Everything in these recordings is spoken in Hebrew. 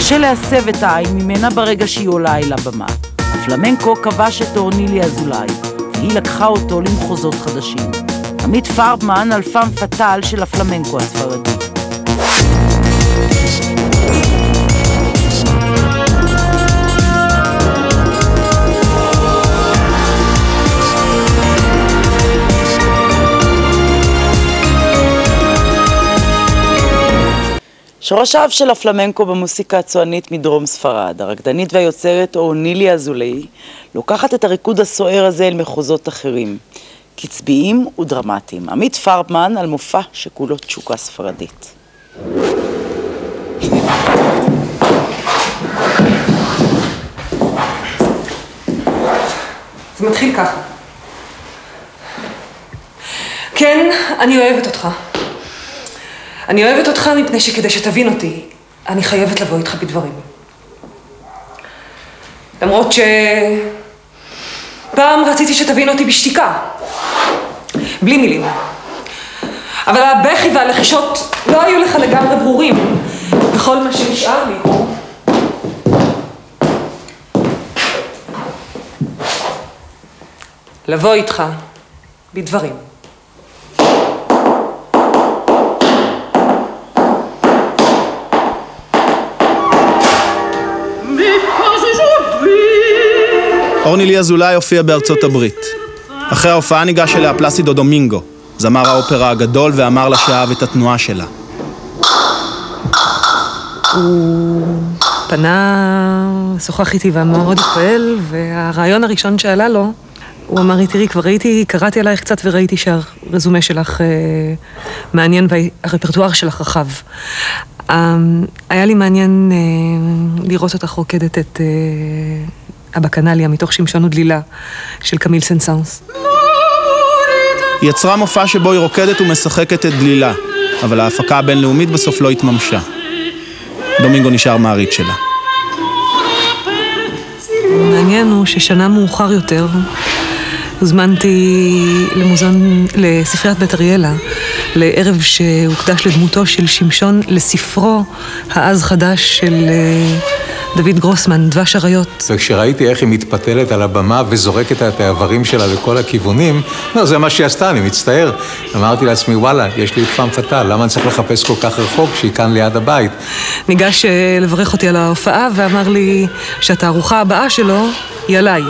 קשה להסב את העין ממנה ברגע שהיא עולה אל הבמה. הפלמנקו כבש את אורנילי אזולאי, והיא לקחה אותו למחוזות חדשים. עמית פרבמן על פאם פטל של הפלמנקו הספרדי. שורשיו של הפלמנקו במוסיקה הצוענית מדרום ספרד. הרקדנית והיוצרת אורנילי אזולאי לוקחת את הריקוד הסוער הזה אל מחוזות אחרים, קצביים ודרמטיים. עמית פרבמן על מופע שכולו תשוקה ספרדית. זה מתחיל ככה. כן, אני אוהבת אותך. אני אוהבת אותך מפני שכדי שתבין אותי, אני חייבת לבוא איתך בדברים. למרות פעם רציתי שתבין אותי בשתיקה, בלי מילים. אבל הבכי והלחישות לא היו לך לגמרי ברורים, וכל מה שנשאר לי הוא לבוא איתך בדברים. אורנילי אזולאי הופיע בארצות הברית. אחרי ההופעה ניגש אליה פלסידו דומינגו, זמר האופרה הגדול, ואמר לה שאהב את התנועה שלה. הוא פנה, שוחח איתי ומאוד התפעל, והרעיון הראשון שעלה לו, הוא אמר לי, תראי, כבר קראתי עלייך קצת וראיתי שהרזומה שלך מעניין והרפרטואר שלך רחב. היה לי מעניין לראות אותך רוקדת את הבקנליה מתוך שמשון ודלילה של קמיל סן-סאנס. היא יצרה מופע שבו היא רוקדת ומשחקת את דלילה, אבל ההפקה הבינלאומית בסוף לא התממשה. דומינגו נשאר מעריץ שלה. מעניין הוא ששנה מאוחר יותר הוזמנתי לספריית בית אריאלה, לערב שהוקדש לדמותו של שמשון, לספרו האז חדש של דוד גרוסמן, דבש אריות. וכשראיתי איך היא מתפתלת על הבמה וזורקת את האיברים שלה לכל הכיוונים, זה מה שהיא עשתה, אני מצטער. אמרתי לעצמי, וואלה, יש לי את פאם פטל, למה אני צריך לחפש כל כך רחוק שהיא כאן ליד הבית? ניגש לברך אותי על ההופעה ואמר לי שהתערוכה הבאה שלו היא עליי.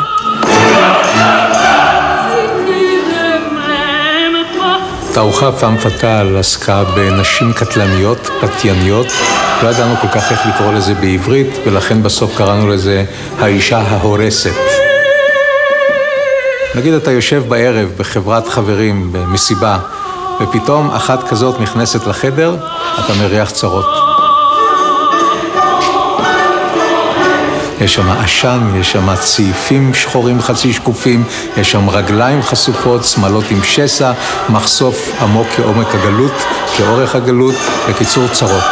תערוכה פאם פטל עסקה בנשים קטלניות, פתייניות. לא ידענו כל כך איך לקרוא לזה בעברית, ולכן בסוף קראנו לזה האישה ההורסת. נגיד אתה יושב בערב בחברת חברים, במסיבה, ופתאום אחת כזאת נכנסת לחדר, אתה מריח צרות. יש שם עשן, יש שם צעיפים שחורים חצי שקופים, יש שם רגליים חשופות, שמלות עם שסע, מחשוף עמוק כעומק הגלות, כאורך הגלות, בקיצור צרות.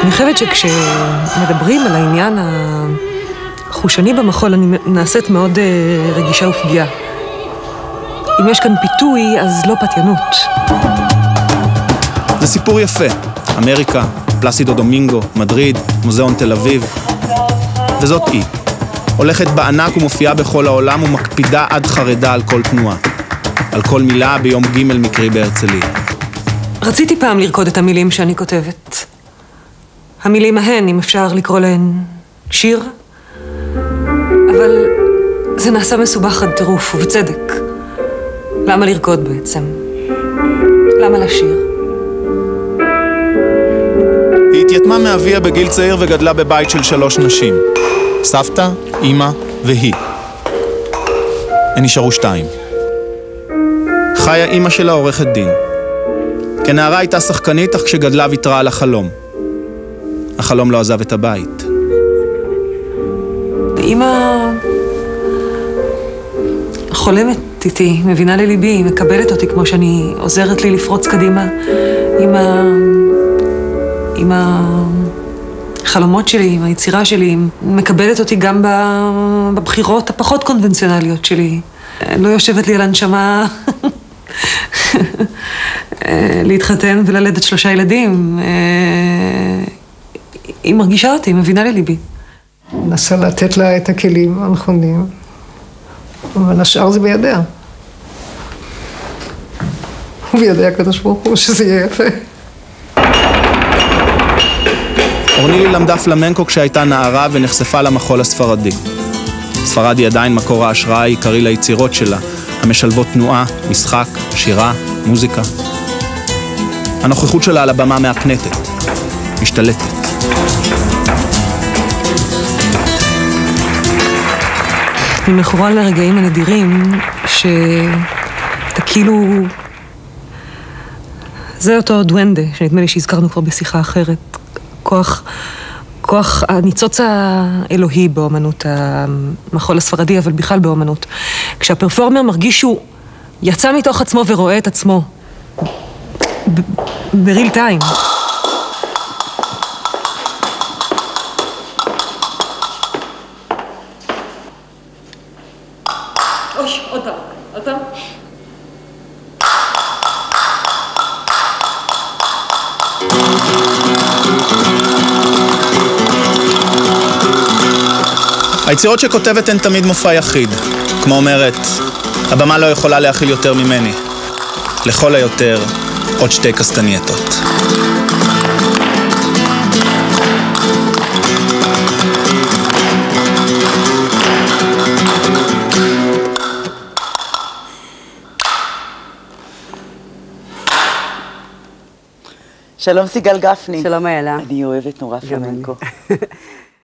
אני חושבת שכשמדברים על העניין החושני במחול, אני נעשית מאוד רגישה ופגיעה. אם יש כאן פיתוי, אז לא פתיינות. זה סיפור יפה. אמריקה, פלסידו דומינגו, מדריד, מוזיאון תל אביב. וזאת היא. הולכת בענק ומופיעה בכל העולם ומקפידה עד חרדה על כל תנועה. על כל מילה ביום ג' מקרי בהרצליה. רציתי פעם לרקוד את המילים שאני כותבת. המילים ההן, אם אפשר לקרוא להן שיר. אבל זה נעשה מסובך עד טירוף, ובצדק. למה לרקוד בעצם? למה לשיר? היא התייתמה מאביה בגיל צעיר וגדלה בבית של 3 נשים. סבתא, אמא והיא. הן נשארו 2. חיה אמא שלה עורכת דין. כנערה הייתה שחקנית, אך כשגדלה ויתרה על החלום. החלום לא עזב את הבית. אמא חולמת איתי, מבינה לליבי, מקבלת אותי כמו שאני, עוזרת לי לפרוץ קדימה עם החלומות שלי, עם היצירה שלי, מקבלת אותי גם בבחירות הפחות קונבנציונליות שלי. לא יושבת לי על הנשמה להתחתן וללדת 3 ילדים. היא מרגישה אותי, מבינה לליבי. נסה לתת לה את הכלים הנכונים, אבל השאר זה בידיה. ובידי הקדוש ברוך הוא שזה יהיה יפה. אורנילי למדה פלמנקו כשהייתה נערה ונחשפה למחול הספרדי. ספרד היא עדיין מקור ההשראה העיקרי ליצירות שלה, המשלבות תנועה, משחק, שירה, מוזיקה. הנוכחות שלה על הבמה מהפנטת, משתלטת. אני מכורה לרגעים הנדירים שאתה כאילו... זה אותו דואנדה, שנדמה לי שהזכרנו כבר בשיחה אחרת. כוח הניצוץ האלוהי באומנות המחול הספרדי, אבל בכלל באומנות. כשהפרפורמר מרגיש שהוא יצא מתוך עצמו ורואה את עצמו בריל טיים. עוד פעם. היצירות שכותבת הן תמיד מופע יחיד. כמו אומרת, הבמה לא יכולה להכיל יותר ממני. לכל היותר, עוד 2 קסטנייטות. שלום סיגל גפני. שלום איילה. אני אוהבת נורא פלמנקו.